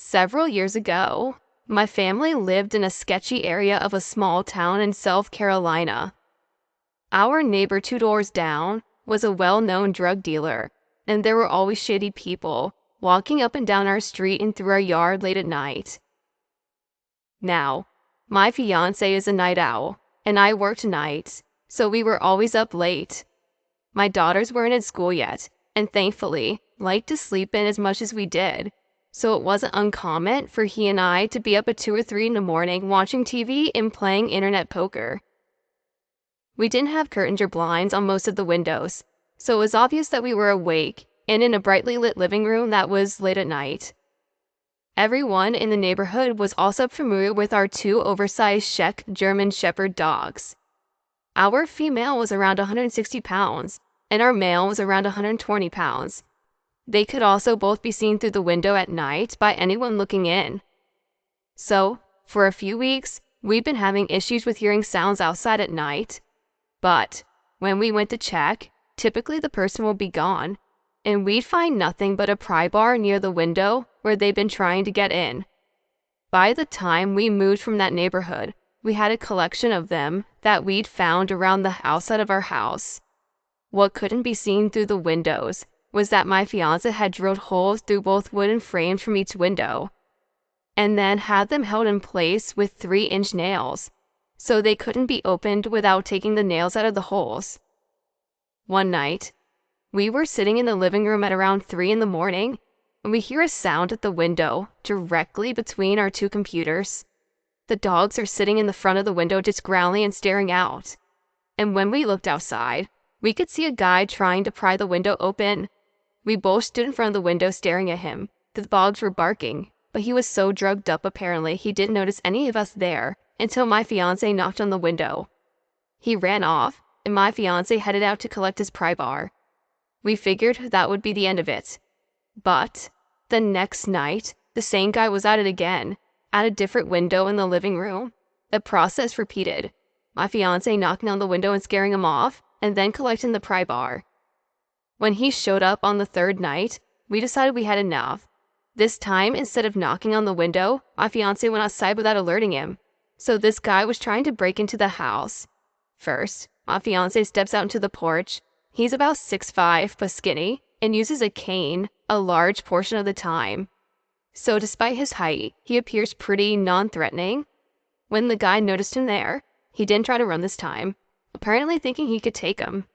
Several years ago, my family lived in a sketchy area of a small town in South Carolina. Our neighbor 2 doors down was a well-known drug dealer, and there were always shady people walking up and down our street and through our yard late at night. Now, my fiance is a night owl, and I worked nights, so we were always up late. My daughters weren't in school yet, and thankfully, liked to sleep in as much as we did, so it wasn't uncommon for he and I to be up at 2 or 3 in the morning watching TV and playing internet poker. We didn't have curtains or blinds on most of the windows, so it was obvious that we were awake and in a brightly lit living room that was late at night. Everyone in the neighborhood was also familiar with our 2 oversized Czech German Shepherd dogs. Our female was around 160 pounds, and our male was around 120 pounds. They could also both be seen through the window at night by anyone looking in. So, for a few weeks, we'd been having issues with hearing sounds outside at night. But, when we went to check, typically the person will be gone, and we'd find nothing but a pry bar near the window where they'd been trying to get in. By the time we moved from that neighborhood, we had a collection of them that we'd found around the outside of our house. What couldn't be seen through the windows was that my fiance had drilled holes through both wooden frames from each window, and then had them held in place with 3-inch nails, so they couldn't be opened without taking the nails out of the holes. One night, we were sitting in the living room at around 3 in the morning, and we hear a sound at the window directly between our 2 computers. The dogs are sitting in the front of the window just growling and staring out. And when we looked outside, we could see a guy trying to pry the window open. We both stood in front of the window staring at him. The dogs were barking, but he was so drugged up apparently he didn't notice any of us there until my fiance knocked on the window. He ran off, and my fiance headed out to collect his pry bar. We figured that would be the end of it. But the next night, the same guy was at it again, at a different window in the living room. The process repeated. My fiance knocking on the window and scaring him off, and then collecting the pry bar. When he showed up on the 3rd night, we decided we had enough. This time, instead of knocking on the window, my fiance went outside without alerting him. So this guy was trying to break into the house. First, my fiance steps out into the porch. He's about 6'5" but skinny, and uses a cane a large portion of the time. So despite his height, he appears pretty non-threatening. When the guy noticed him there, he didn't try to run this time, apparently thinking he could take him.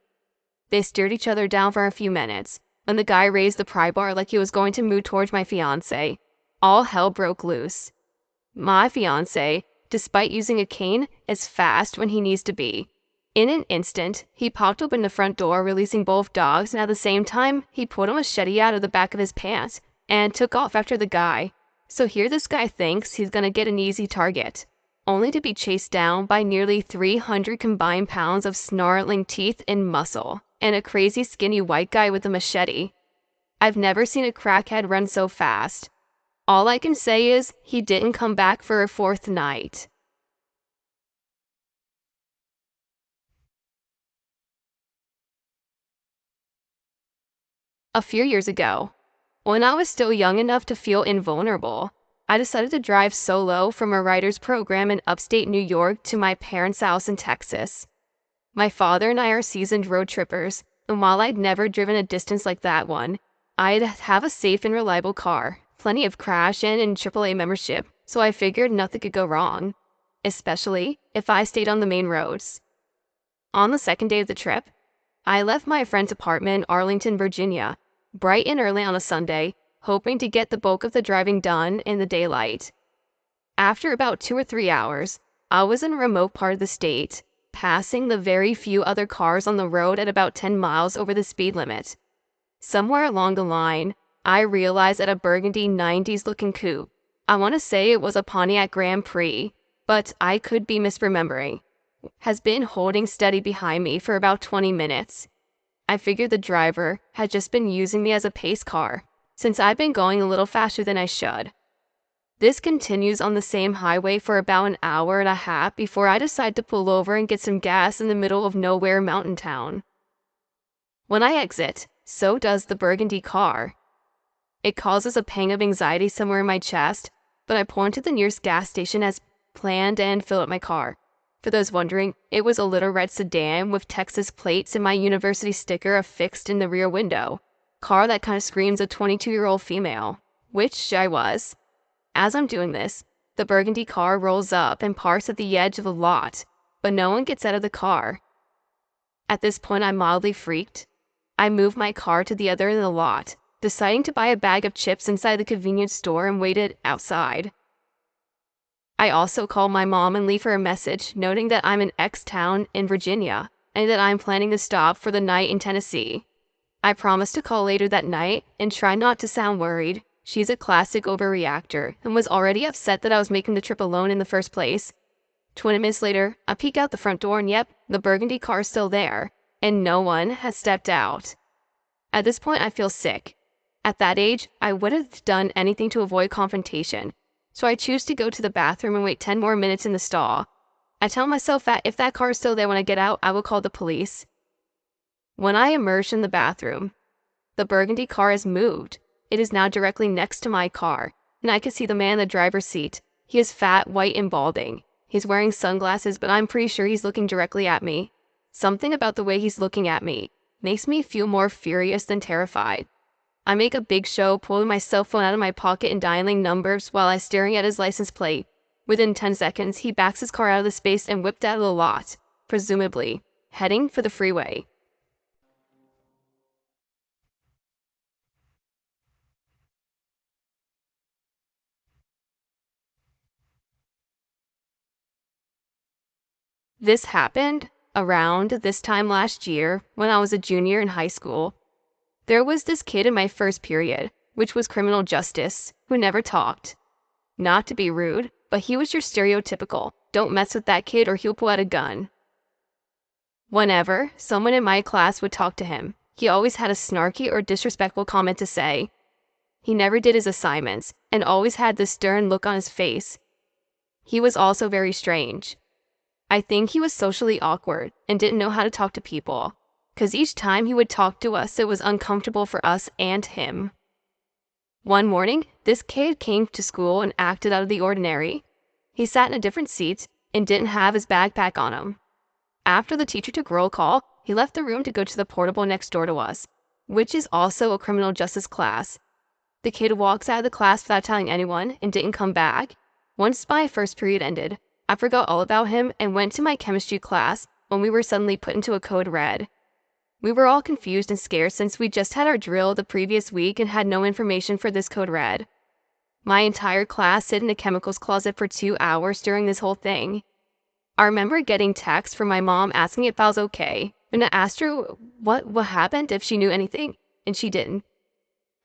They stared each other down for a few minutes. When the guy raised the pry bar like he was going to move towards my fiance, all hell broke loose. My fiance, despite using a cane, is fast when he needs to be. In an instant, he popped open the front door, releasing both dogs, and at the same time, he pulled a machete out of the back of his pants and took off after the guy. So here this guy thinks he's gonna get an easy target, only to be chased down by nearly 300 combined pounds of snarling teeth and muscle, and a crazy skinny white guy with a machete. I've never seen a crackhead run so fast. All I can say is he didn't come back for a 4th night. A few years ago, when I was still young enough to feel invulnerable, I decided to drive solo from a writer's program in upstate New York to my parents' house in Texas. My father and I are seasoned road trippers, and while I'd never driven a distance like that one, I'd have a safe and reliable car, plenty of crash and AAA membership, so I figured nothing could go wrong, especially if I stayed on the main roads. On the 2nd day of the trip, I left my friend's apartment in Arlington, Virginia, bright and early on a Sunday, hoping to get the bulk of the driving done in the daylight. After about 2 or 3 hours, I was in a remote part of the state, passing the very few other cars on the road at about 10 miles over the speed limit. Somewhere along the line, I realized that a burgundy 90s looking coupe, I want to say it was a Pontiac Grand Prix, but I could be misremembering, has been holding steady behind me for about 20 minutes. I figured the driver had just been using me as a pace car, since I've been going a little faster than I should. This continues on the same highway for about an hour and a half before I decide to pull over and get some gas in the middle of nowhere mountain town. When I exit, so does the burgundy car. It causes a pang of anxiety somewhere in my chest, but I pull into the nearest gas station as planned and fill up my car. For those wondering, it was a little red sedan with Texas plates and my university sticker affixed in the rear window. Car that kind of screams a 22-year-old female, which I was. As I'm doing this, the burgundy car rolls up and parks at the edge of the lot, but no one gets out of the car. At this point, I'm mildly freaked. I move my car to the other end of the lot, deciding to buy a bag of chips inside the convenience store and wait it outside. I also call my mom and leave her a message noting that I'm in X town in Virginia and that I'm planning to stop for the night in Tennessee. I promise to call later that night and try not to sound worried. She's a classic overreactor and was already upset that I was making the trip alone in the first place. 20 minutes later, I peek out the front door and yep, the burgundy car is still there, and no one has stepped out. At this point, I feel sick. At that age, I would have done anything to avoid confrontation, so I choose to go to the bathroom and wait 10 more minutes in the stall. I tell myself that if that car is still there when I get out, I will call the police. When I emerge from the bathroom, the burgundy car has moved. It is now directly next to my car, and I can see the man in the driver's seat. He is fat, white, and balding. He's wearing sunglasses, but I'm pretty sure he's looking directly at me. Something about the way he's looking at me makes me feel more furious than terrified. I make a big show, pulling my cell phone out of my pocket and dialing numbers while I'm staring at his license plate. Within 10 seconds, he backs his car out of the space and whipped out of the lot, presumably heading for the freeway. This happened around this time last year when I was a junior in high school. There was this kid in my first period, which was criminal justice, who never talked. Not to be rude, but he was your stereotypical, don't mess with that kid or he'll pull out a gun. Whenever someone in my class would talk to him, he always had a snarky or disrespectful comment to say. He never did his assignments and always had this stern look on his face. He was also very strange. I think he was socially awkward and didn't know how to talk to people, because each time he would talk to us, it was uncomfortable for us and him. One morning, this kid came to school and acted out of the ordinary. He sat in a different seat and didn't have his backpack on him. After the teacher took roll call, he left the room to go to the portable next door to us, which is also a criminal justice class. The kid walks out of the class without telling anyone and didn't come back. Once my first period ended, I forgot all about him and went to my chemistry class when we were suddenly put into a code red. We were all confused and scared since we just had our drill the previous week and had no information for this code red. My entire class sat in a chemicals closet for 2 hours during this whole thing. I remember getting texts from my mom asking if I was okay, and I asked her what happened if she knew anything, and she didn't.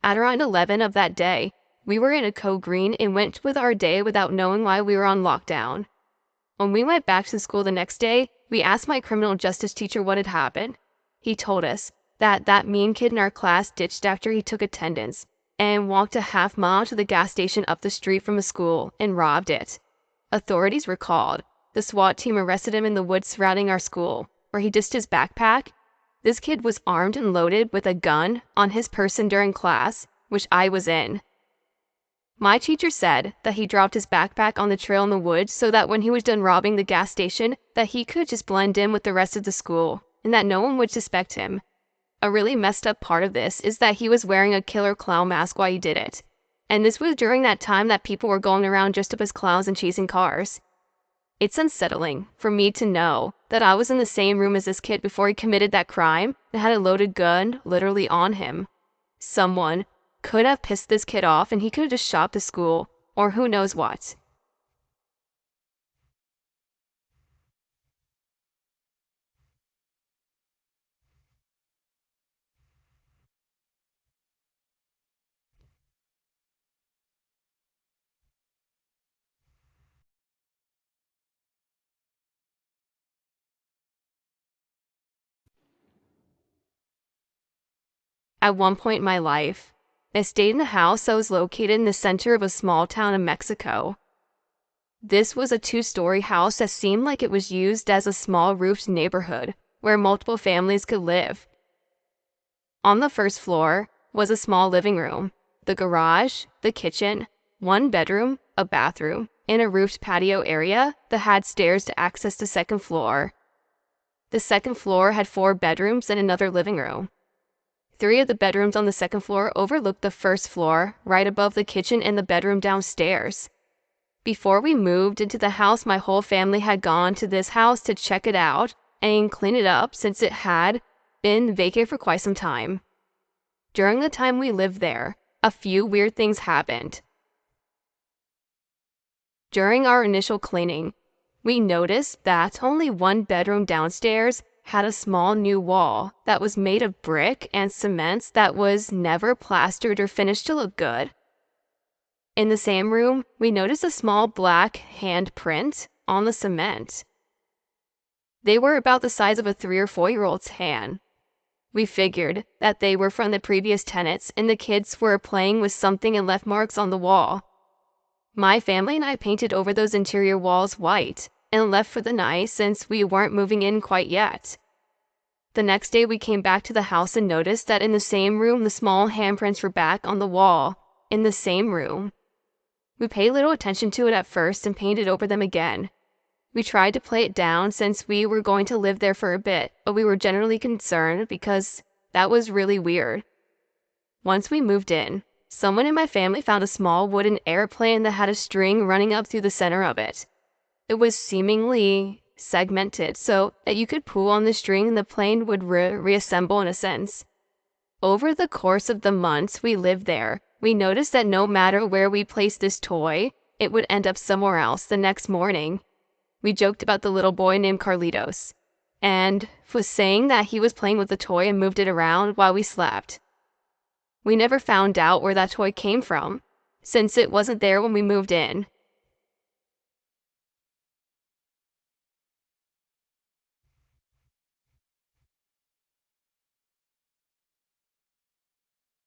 At around 11 of that day, we were in a code green and went with our day without knowing why we were on lockdown. When we went back to school the next day, we asked my criminal justice teacher what had happened. He told us that mean kid in our class ditched after he took attendance and walked a half-mile to the gas station up the street from the school and robbed it. Authorities were called. The SWAT team arrested him in the woods surrounding our school, where he ditched his backpack. This kid was armed and loaded with a gun on his person during class, which I was in. My teacher said that he dropped his backpack on the trail in the woods so that when he was done robbing the gas station, that he could just blend in with the rest of the school, and that no one would suspect him. A really messed up part of this is that he was wearing a killer clown mask while he did it. And this was during that time that people were going around dressed up as clowns and chasing cars. It's unsettling for me to know that I was in the same room as this kid before he committed that crime and had a loaded gun literally on him. Someone could have pissed this kid off and he could have just shot the school, or who knows what. At one point in my life, I stayed in a house that was located in the center of a small town in Mexico. This was a 2-story house that seemed like it was used as a small roofed neighborhood where multiple families could live. On the first floor was a small living room. the garage, the kitchen, one bedroom, a bathroom, and a roofed patio area that had stairs to access the second floor. The second floor had 4 bedrooms and another living room. 3 of the bedrooms on the second floor overlooked the first floor, right above the kitchen and the bedroom downstairs. Before we moved into the house, my whole family had gone to this house to check it out and clean it up since it had been vacant for quite some time. During the time we lived there, a few weird things happened. During our initial cleaning, we noticed that only one bedroom downstairs had a small new wall that was made of brick and cement that was never plastered or finished to look good. In the same room, we noticed a small black handprint on the cement. They were about the size of a 3 or 4-year-old's hand. We figured that they were from the previous tenants and the kids were playing with something and left marks on the wall. My family and I painted over those interior walls white and left for the night since we weren't moving in quite yet. The next day we came back to the house and noticed that in the same room the small handprints were back on the wall, in the same room. We paid little attention to it at first and painted over them again. We tried to play it down since we were going to live there for a bit, but we were generally concerned because that was really weird. Once we moved in, someone in my family found a small wooden airplane that had a string running up through the center of it. It was seemingly segmented so that you could pull on the string and the plane would reassemble in a sense. Over the course of the months we lived there, we noticed that no matter where we placed this toy, it would end up somewhere else the next morning. We joked about the little boy named Carlitos, and was saying that he was playing with the toy and moved it around while we slept. We never found out where that toy came from, since it wasn't there when we moved in.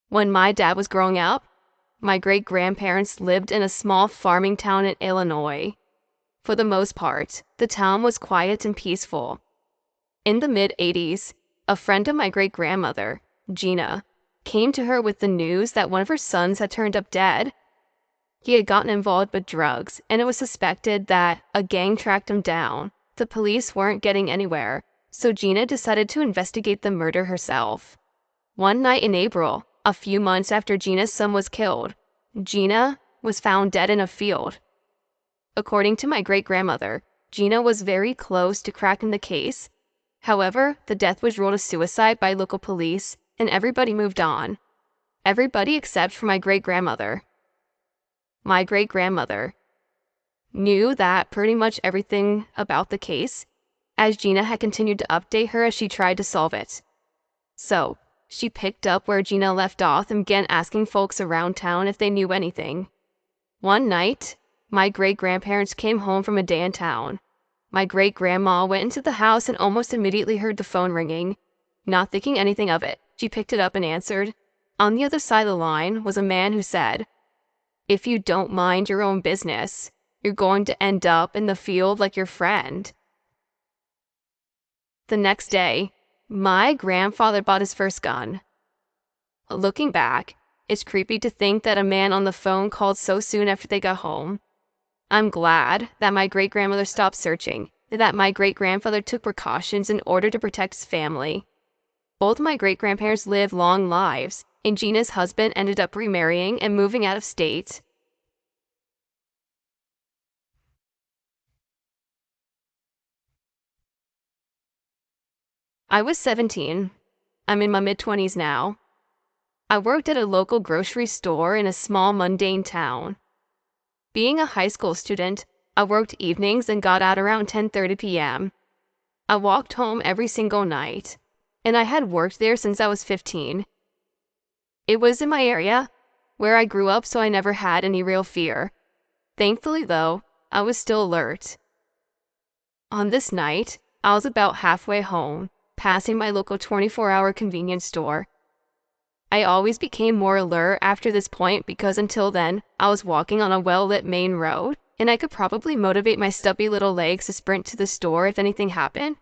When my dad was growing up, my great-grandparents lived in a small farming town in Illinois. For the most part, the town was quiet and peaceful. In the mid-80s, a friend of my great-grandmother, Gina, came to her with the news that one of her sons had turned up dead. He had gotten involved with drugs, and it was suspected that a gang tracked him down. The police weren't getting anywhere, so Gina decided to investigate the murder herself. One night in April, a few months after Gina's son was killed, Gina was found dead in a field. According to my great-grandmother, Gina was very close to cracking the case. However, the death was ruled a suicide by local police, and everybody moved on. Everybody except for my great-grandmother. My great-grandmother knew that pretty much everything about the case, as Gina had continued to update her as she tried to solve it. So, she picked up where Gina left off and began asking folks around town if they knew anything. One night, my great-grandparents came home from a day in town. My great-grandma went into the house and almost immediately heard the phone ringing. Not thinking anything of it, she picked it up and answered. On the other side of the line was a man who said, "If you don't mind your own business, you're going to end up in the field like your friend." The next day, my grandfather bought his first gun. Looking back, it's creepy to think that a man on the phone called so soon after they got home. I'm glad that my great-grandmother stopped searching, and that my great-grandfather took precautions in order to protect his family. Both my great-grandparents lived long lives, and Gina's husband ended up remarrying and moving out of state. I was 17. I'm in my mid-20s now. I worked at a local grocery store in a small mundane town. Being a high school student, I worked evenings and got out around 10:30 p.m. I walked home every single night, and I had worked there since I was 15. It was in my area, where I grew up, so I never had any real fear. Thankfully, though, I was still alert. On this night, I was about halfway home, passing my local 24-hour convenience store. I always became more alert after this point because until then, I was walking on a well-lit main road, and I could probably motivate my stubby little legs to sprint to the store if anything happened.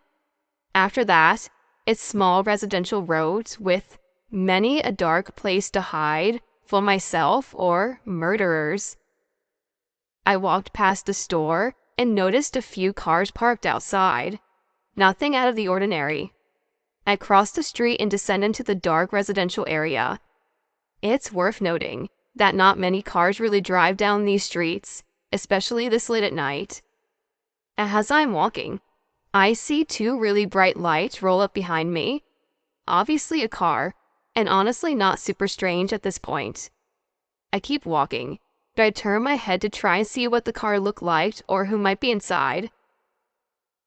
After that, it's small residential roads with many a dark place to hide for myself or murderers. I walked past the store and noticed a few cars parked outside. Nothing out of the ordinary. I crossed the street and descended into the dark residential area. It's worth noting that not many cars really drive down these streets, especially this late at night. As I'm walking, I see two really bright lights roll up behind me. Obviously a car, and honestly not super strange at this point. I keep walking, but I turn my head to try and see what the car looked like or who might be inside.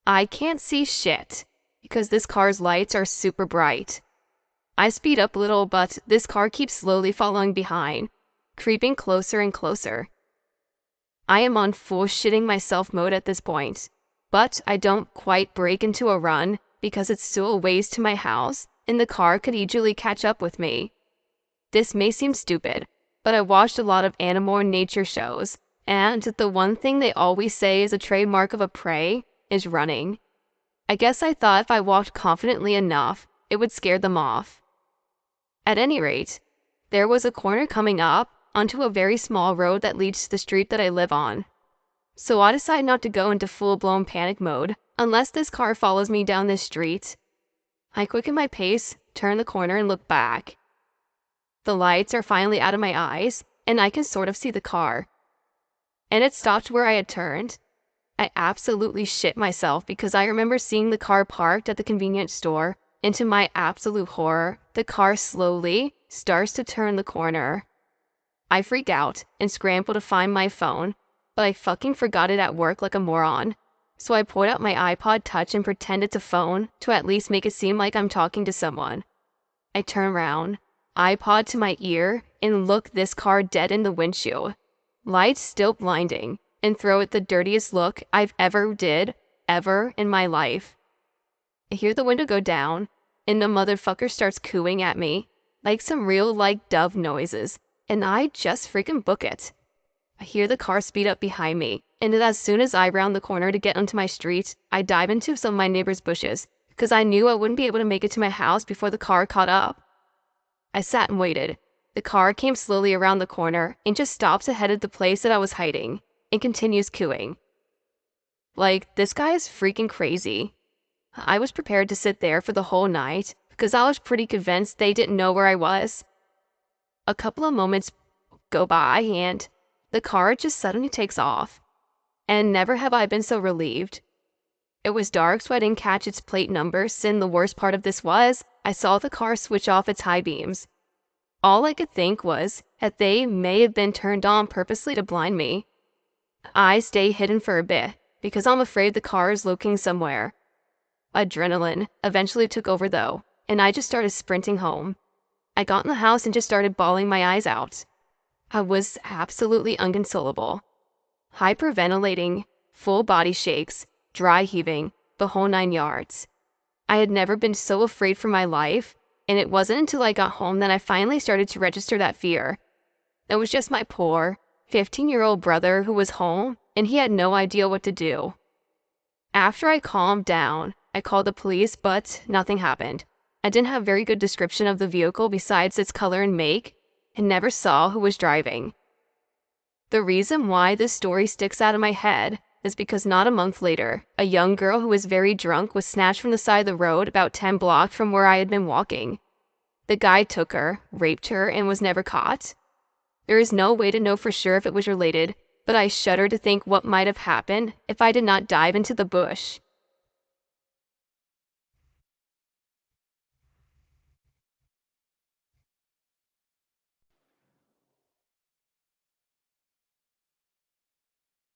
I can't see shit, because this car's lights are super bright. I speed up a little, but this car keeps slowly following behind, creeping closer and closer. I am on full shitting myself mode at this point, but I don't quite break into a run because it's still a ways to my house and the car could easily catch up with me. This may seem stupid, but I watched a lot of animal and nature shows, and the one thing they always say is a trademark of a prey is running. I guess I thought if I walked confidently enough, it would scare them off. At any rate, there was a corner coming up onto a very small road that leads to the street that I live on. So I decide not to go into full-blown panic mode unless this car follows me down this street. I quicken my pace, turn the corner, and look back. The lights are finally out of my eyes, and I can sort of see the car. And it stopped where I had turned. I absolutely shit myself because I remember seeing the car parked at the convenience store, and to my absolute horror, the car slowly starts to turn the corner. I freak out and scramble to find my phone, but I fucking forgot it at work like a moron. So I pulled out my iPod Touch and pretended to phone to at least make it seem like I'm talking to someone. I turn around, iPod to my ear, and look this car dead in the windshield. Lights still blinding, and throw it the dirtiest look I've ever in my life. I hear the window go down, and the motherfucker starts cooing at me, like some real dove noises, and I just freaking book it. I hear the car speed up behind me, and as soon as I round the corner to get onto my street, I dive into some of my neighbor's bushes, because I knew I wouldn't be able to make it to my house before the car caught up. I sat and waited. The car came slowly around the corner and just stops ahead of the place that I was hiding, and continues cooing. This guy is freaking crazy. I was prepared to sit there for the whole night, because I was pretty convinced they didn't know where I was. A couple of moments go by and the car just suddenly takes off. And never have I been so relieved. It was dark, so I didn't catch its plate numbers, and the worst part of this was, I saw the car switch off its high beams. All I could think was that they may have been turned on purposely to blind me. I stay hidden for a bit, because I'm afraid the car is lurking somewhere. Adrenaline eventually took over though, and I just started sprinting home. I got in the house and just started bawling my eyes out. I was absolutely inconsolable. Hyperventilating, full body shakes, dry heaving, the whole 9 yards. I had never been so afraid for my life, and it wasn't until I got home that I finally started to register that fear. It was just my poor, 15-year-old brother who was home, and he had no idea what to do. After I calmed down, I called the police, but nothing happened. I didn't have a very good description of the vehicle besides its color and make, and never saw who was driving. The reason why this story sticks out of my head is because not a month later, a young girl who was very drunk was snatched from the side of the road about 10 blocks from where I had been walking. The guy took her, raped her, and was never caught. There is no way to know for sure if it was related, but I shudder to think what might have happened if I did not dive into the bush.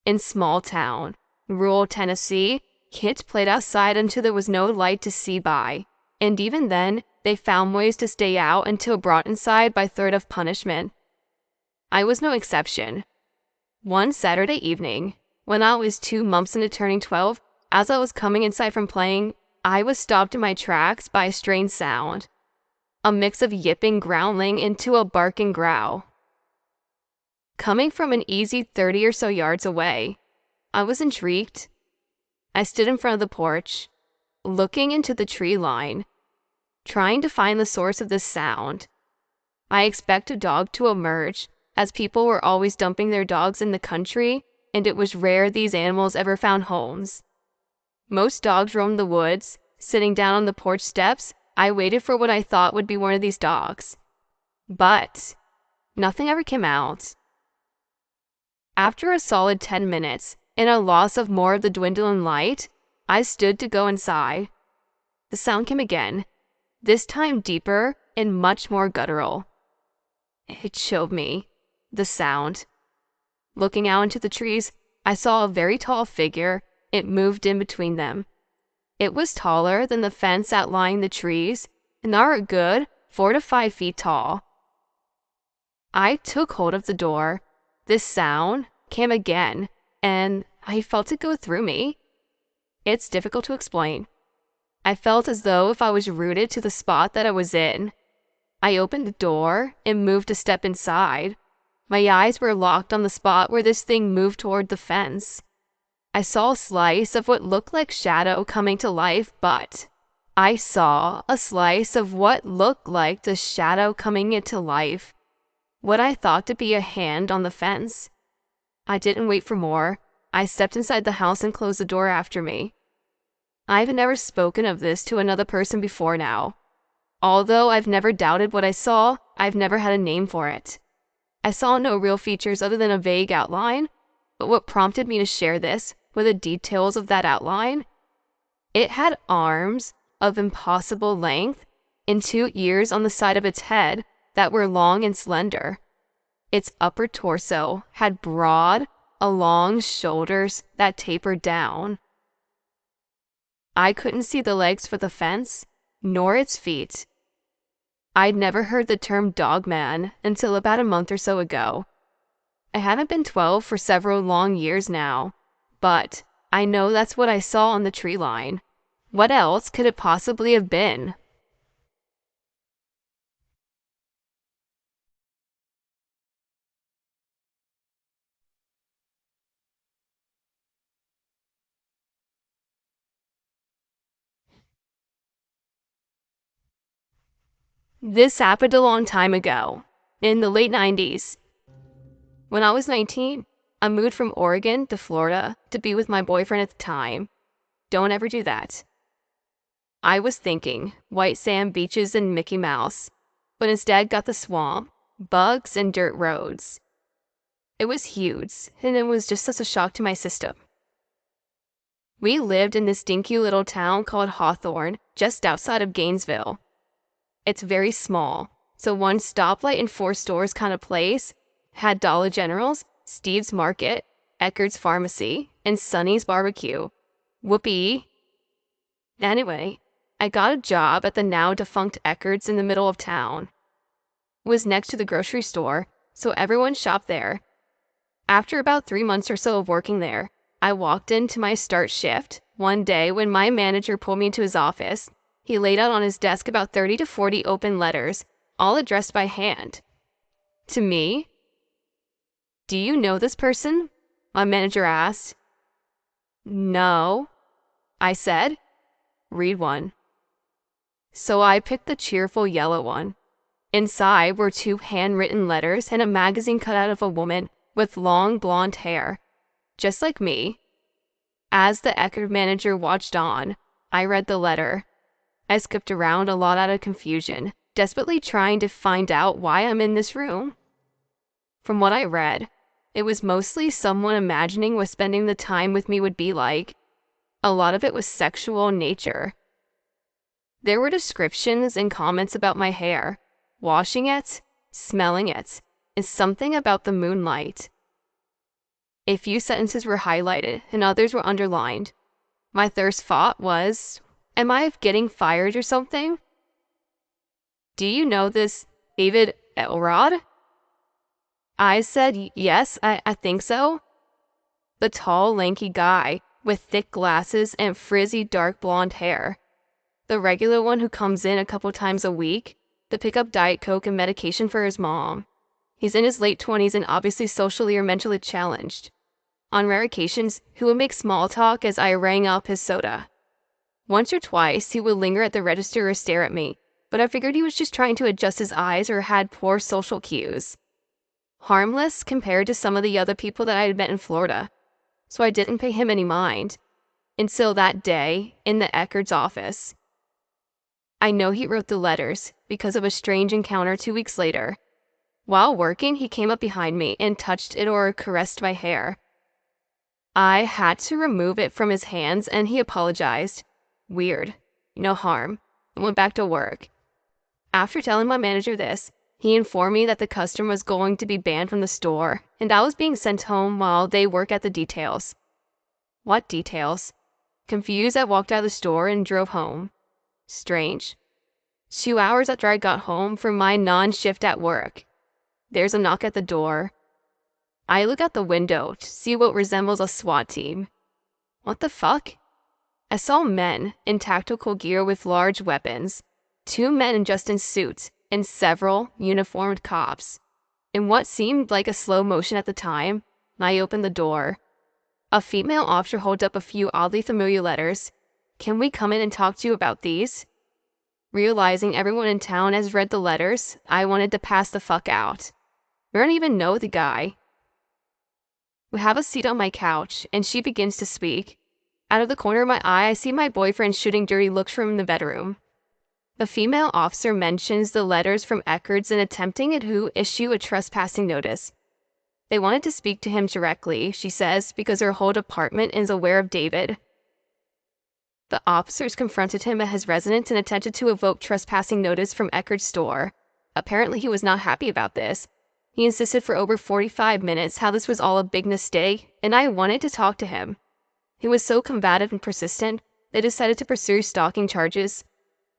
In small town, rural Tennessee, kids played outside until there was no light to see by, and even then, they found ways to stay out until brought inside by threat of punishment. I was no exception. One Saturday evening, when I was 2 months into turning 12, as I was coming inside from playing, I was stopped in my tracks by a strange sound. A mix of yipping growling into a barking growl. Coming from an easy 30 or so yards away, I was intrigued. I stood in front of the porch, looking into the tree line, trying to find the source of this sound. I expect a dog to emerge, as people were always dumping their dogs in the country, and it was rare these animals ever found homes. Most dogs roamed the woods. Sitting down on the porch steps, I waited for what I thought would be one of these dogs. But nothing ever came out. After a solid 10 minutes and a loss of more of the dwindling light, I stood to go inside. The sound came again, this time deeper and much more guttural. It chilled me, the sound. Looking out into the trees, I saw a very tall figure. It moved in between them. It was taller than the fence outlining the trees, and are a good 4 to 5 feet tall. I took hold of the door. This sound came again, and I felt it go through me. It's difficult to explain. I felt as though if I was rooted to the spot that I was in. I opened the door and moved a step inside. My eyes were locked on the spot where this thing moved toward the fence. I saw a slice of what looked like shadow coming to life, but I saw a slice of what looked like the shadow coming into life. What I thought to be a hand on the fence. I didn't wait for more. I stepped inside the house and closed the door after me. I've never spoken of this to another person before now. Although I've never doubted what I saw, I've never had a name for it. I saw no real features other than a vague outline, but what prompted me to share this were the details of that outline. It had arms of impossible length and 2 ears on the side of its head that were long and slender. Its upper torso had broad, long shoulders that tapered down. I couldn't see the legs for the fence, nor its feet. I'd never heard the term dogman until about a month or so ago. I haven't been 12 for several long years now, but I know that's what I saw on the tree line. What else could it possibly have been? This happened a long time ago, in the late 90s. When I was 19, I moved from Oregon to Florida to be with my boyfriend at the time. Don't ever do that. I was thinking white sand beaches and Mickey Mouse, but instead got the swamp, bugs, and dirt roads. It was huge, and it was just such a shock to my system. We lived in this dinky little town called Hawthorne, just outside of Gainesville. It's very small, so one stoplight and 4 stores kind of place. Had Dollar General's, Steve's Market, Eckerd's Pharmacy, and Sonny's Barbecue. Whoopee. Anyway, I got a job at the now defunct Eckerd's in the middle of town. It was next to the grocery store, so everyone shopped there. After about 3 months or so of working there, I walked into my start shift one day when my manager pulled me into his office. He laid out on his desk about 30 to 40 open letters, all addressed by hand. To me. "Do you know this person?" my manager asked. "No," I said. "Read one." So I picked the cheerful yellow one. Inside were 2 handwritten letters and a magazine cut out of a woman with long blonde hair, just like me. As the Eckerd manager watched on, I read the letter. I skipped around a lot out of confusion, desperately trying to find out why I'm in this room. From what I read, it was mostly someone imagining what spending the time with me would be like. A lot of it was sexual in nature. There were descriptions and comments about my hair, washing it, smelling it, and something about the moonlight. A few sentences were highlighted and others were underlined. My first thought was, am I getting fired or something? "Do you know this David Elrod?" I said, yes, I think so. The tall, lanky guy with thick glasses and frizzy dark blonde hair. The regular one who comes in a couple times a week to pick up Diet Coke and medication for his mom. He's in his late 20s and obviously socially or mentally challenged. On rare occasions, he would make small talk as I rang up his soda. Once or twice, he would linger at the register or stare at me, but I figured he was just trying to adjust his eyes or had poor social cues. Harmless compared to some of the other people that I had met in Florida, so I didn't pay him any mind. Until that day, in the Eckerd's office. I know he wrote the letters because of a strange encounter 2 weeks later. While working, he came up behind me and touched it or caressed my hair. I had to remove it from his hands and he apologized. Weird. No harm. And went back to work. After telling my manager this, he informed me that the customer was going to be banned from the store and I was being sent home while they work at the details. What details? Confused, I walked out of the store and drove home. Strange. 2 hours after I got home from my non-shift at work, there's a knock at the door. I look out the window to see what resembles a SWAT team. What the fuck? I saw men in tactical gear with large weapons, 2 men dressed in suits, and several uniformed cops. In what seemed like a slow motion at the time, I opened the door. A female officer holds up a few oddly familiar letters. Can we come in and talk to you about these? Realizing everyone in town has read the letters, I wanted to pass the fuck out. I don't even know the guy. We have a seat on my couch, and she begins to speak. Out of the corner of my eye, I see my boyfriend shooting dirty looks from the bedroom. The female officer mentions the letters from Eckerd's and attempting to issue a trespassing notice. They wanted to speak to him directly, she says, because her whole department is aware of David. The officers confronted him at his residence and attempted to evoke trespassing notice from Eckerd's store. Apparently he was not happy about this. He insisted for over 45 minutes how this was all a big mistake, and I wanted to talk to him. He was so combative and persistent, they decided to pursue stalking charges.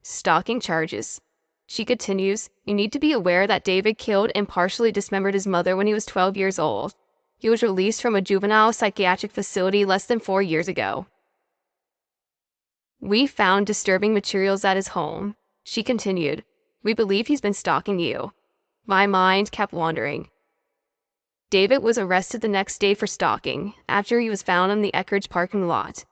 Stalking charges. She continues, you need to be aware that David killed and partially dismembered his mother when he was 12 years old. He was released from a juvenile psychiatric facility less than 4 years ago. We found disturbing materials at his home. She continued, we believe he's been stalking you. My mind kept wandering. David was arrested the next day for stalking, after he was found in the Eckerd's parking lot.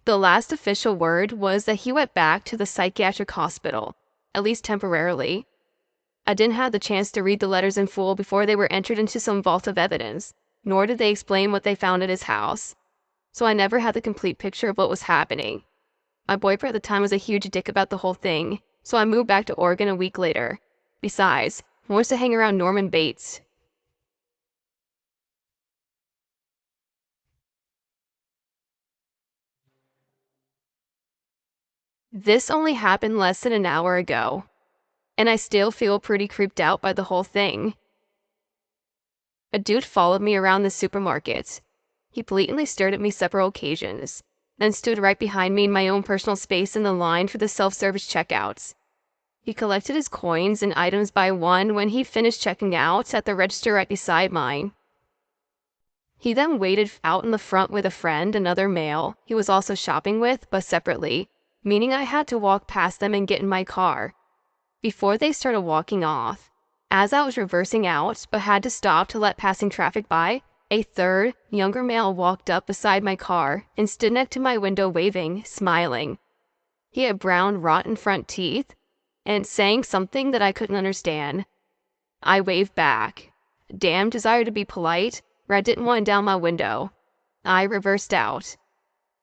The last official word was that he went back to the psychiatric hospital, at least temporarily. I didn't have the chance to read the letters in full before they were entered into some vault of evidence, nor did they explain what they found at his house. So I never had the complete picture of what was happening. My boyfriend at the time was a huge dick about the whole thing, so I moved back to Oregon a week later. Besides, I wanted to hang around Norman Bates. This only happened less than an hour ago, and I still feel pretty creeped out by the whole thing. A dude followed me around the supermarket. He blatantly stared at me several occasions, then stood right behind me in my own personal space in the line for the self-service checkouts. He collected his coins and items by one when he finished checking out at the register right beside mine. He then waited out in the front with a friend, another male he was also shopping with, but separately, meaning I had to walk past them and get in my car. Before they started walking off, as I was reversing out but had to stop to let passing traffic by, a third, younger male walked up beside my car and stood next to my window waving, smiling. He had brown, rotten front teeth and saying something that I couldn't understand. I waved back. Damn desire to be polite, but I didn't want down my window. I reversed out.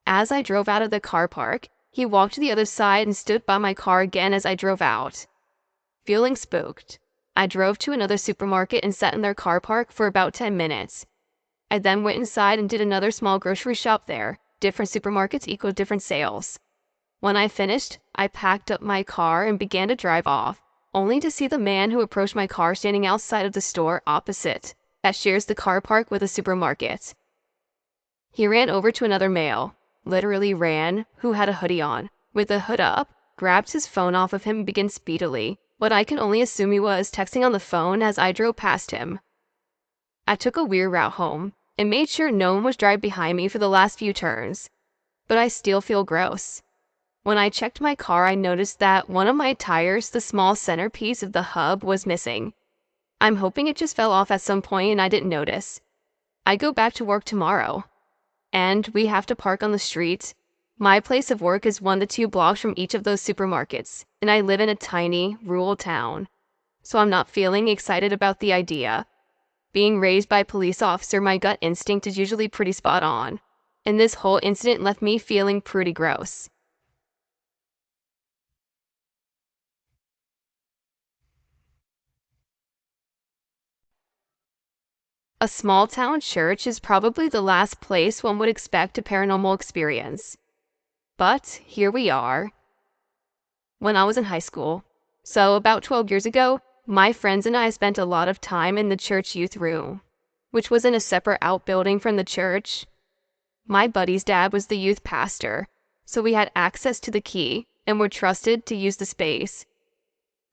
As I drove out of the car park, he walked to the other side and stood by my car again as I drove out. Feeling spooked, I drove to another supermarket and sat in their car park for about 10 minutes. I then went inside and did another small grocery shop there. Different supermarkets equal different sales. When I finished, I packed up my car and began to drive off, only to see the man who approached my car standing outside of the store opposite, that shares the car park with a supermarket. He ran over to another male, literally ran, who had a hoodie on, with the hood up, grabbed his phone off of him and began speedily, what I can only assume he was texting on the phone as I drove past him. I took a weird route home, and made sure no one was driving behind me for the last few turns, but I still feel gross. When I checked my car, I noticed that one of my tires, the small centerpiece of the hub, was missing. I'm hoping it just fell off at some point and I didn't notice. I go back to work tomorrow, and we have to park on the street. My place of work is 1 to 2 blocks from each of those supermarkets, and I live in a tiny, rural town. So I'm not feeling excited about the idea. Being raised by a police officer, my gut instinct is usually pretty spot on. And this whole incident left me feeling pretty gross. A small town church is probably the last place one would expect a paranormal experience. But here we are. When I was in high school, so about 12 years ago, my friends and I spent a lot of time in the church youth room, which was in a separate outbuilding from the church. My buddy's dad was the youth pastor, so we had access to the key and were trusted to use the space.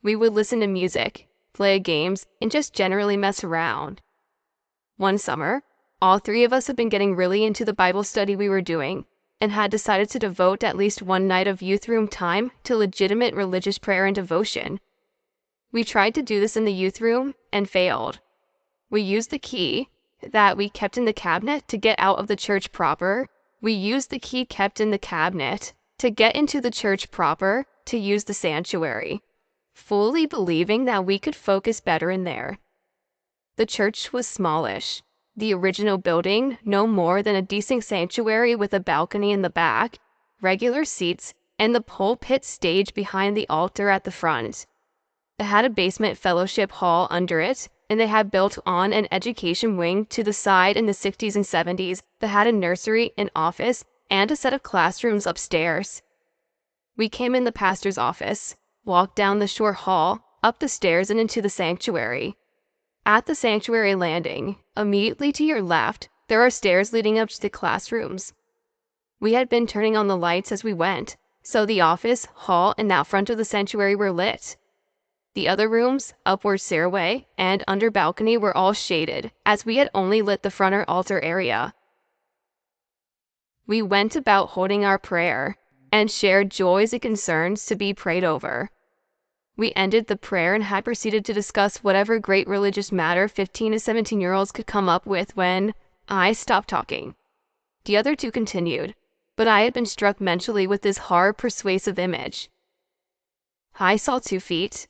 We would listen to music, play games, and just generally mess around. One summer, all three of us had been getting really into the Bible study we were doing and had decided to devote at least one night of youth room time to legitimate religious prayer and devotion. We tried to do this in the youth room and failed. We used the key that we kept in the cabinet to get out of the church proper. We used the key kept in the cabinet to get into the church proper to use the sanctuary, fully believing that we could focus better in there. The church was smallish. The original building, no more than a decent sanctuary with a balcony in the back, regular seats, and the pulpit stage behind the altar at the front. It had a basement fellowship hall under it, and they had built on an education wing to the side in the 60s and 70s that had a nursery, an office, and a set of classrooms upstairs. We came in the pastor's office, walked down the short hall, up the stairs and into the sanctuary. At the sanctuary landing, immediately to your left, there are stairs leading up to the classrooms. We had been turning on the lights as we went, so the office, hall, and out front of the sanctuary were lit. The other rooms, upward stairway, and under balcony were all shaded, as we had only lit the front or altar area. We went about holding our prayer, and shared joys and concerns to be prayed over. We ended the prayer and had proceeded to discuss whatever great religious matter 15 to 17-year-olds could come up with when I stopped talking. The other two continued, but I had been struck mentally with this hard, persuasive image. I saw 2 feet,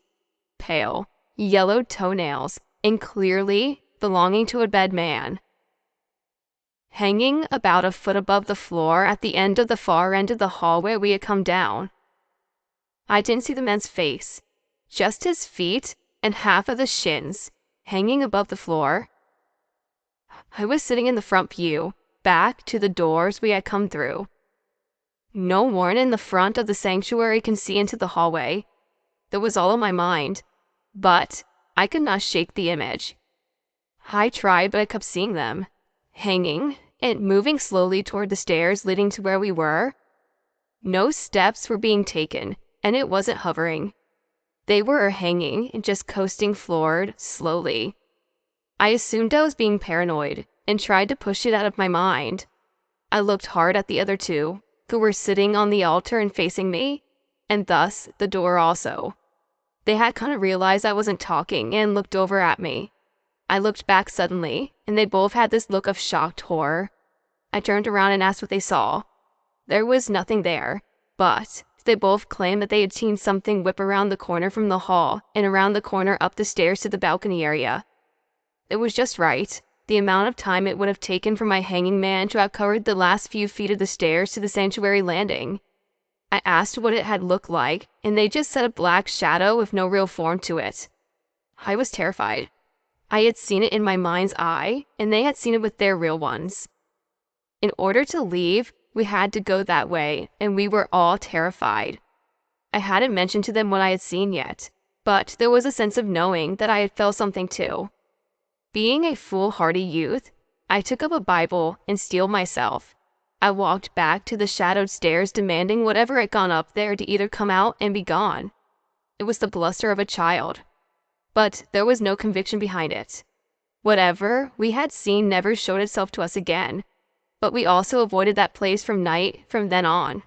pale, yellow toenails, and clearly belonging to a dead man, hanging about a foot above the floor at the end of the far end of the hallway we had come down. I didn't see the man's face, just his feet and half of the shins, hanging above the floor. I was sitting in the front pew, back to the doors we had come through. No one in the front of the sanctuary can see into the hallway. That was all in my mind, but I could not shake the image. I tried, but I kept seeing them, hanging and moving slowly toward the stairs leading to where we were. No steps were being taken, and it wasn't hovering. They were hanging and just coasting forward slowly. I assumed I was being paranoid and tried to push it out of my mind. I looked hard at the other two, who were sitting on the altar and facing me, and thus the door also. They had kind of realized I wasn't talking and looked over at me. I looked back suddenly, and they both had this look of shocked horror. I turned around and asked what they saw. There was nothing there, but they both claimed that they had seen something whip around the corner from the hall and around the corner up the stairs to the balcony area. It was just right, the amount of time it would have taken for my hanging man to have covered the last few feet of the stairs to the sanctuary landing. I asked what it had looked like, and they just said a black shadow with no real form to it. I was terrified. I had seen it in my mind's eye, and they had seen it with their real ones. In order to leave, we had to go that way, and we were all terrified. I hadn't mentioned to them what I had seen yet, but there was a sense of knowing that I had felt something too. Being a foolhardy youth, I took up a Bible and steeled myself. I walked back to the shadowed stairs demanding whatever had gone up there to either come out and be gone. It was the bluster of a child. But there was no conviction behind it. Whatever we had seen never showed itself to us again, but we also avoided that place from then on.